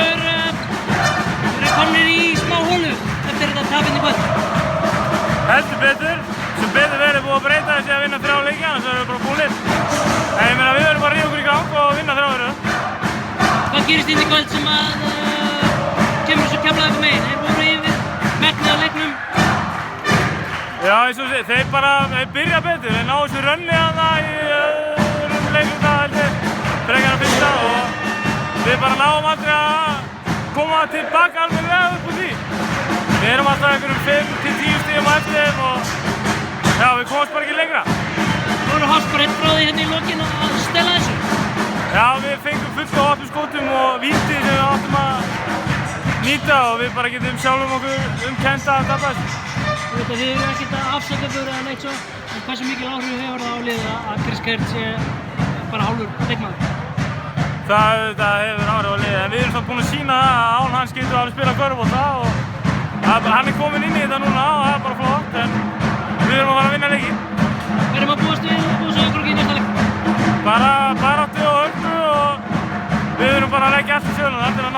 ykkur komnir í smá holu eftir þetta tapinn í kvöld? Heldur betur. Sem betur verið búið að breyta þessi að vinna 3 leiki, annars verðum við bara búnir. En ég meina við verðum bara að ríða okkur í gang og vinna 3 röð. Hvað gerist inn í kvöld sem að kemur svo Keflavíkur megin? Þeir voru yfir megnið á leiknum. Já, eins og þeir byrja betur. Þeir ná þessu rönni þarna í öðrum leikluta held ég, frekar en fyrsta og við bara náum aldrei að koma tilbaka alveg upp úr því. Við erum alltaf einhverjum 5-10 stigum á eftir þeim og já, við komumst bara ekki lengra. Þú voru hálft bara einn frá því hérna í lokin að stela þessu? Já, við fengum fullt af opnum skotum og víti sem við áttum að nýta og við bara getum sjálfum okkur umkennt að tapa þessu. Þú veit að þið eru ekkert að afsaka ykkur eða neitt svo, en hversu mikil áhrif hefur það á liðið að Chris Kerr sé bara hálfur leikmaður? Það hefur áhrif á liðið, en við erum samt búin að sýna það að án hans getum við alveg spila körfubolta og hann er kominn inn í þetta núna og það er bara flott, en við erum að fara að vinna leiki. Við erum að búast við ykkur í næsta leik? Bara baráttu og hörku og við erum bara að leggja allt í söluna, þetta er að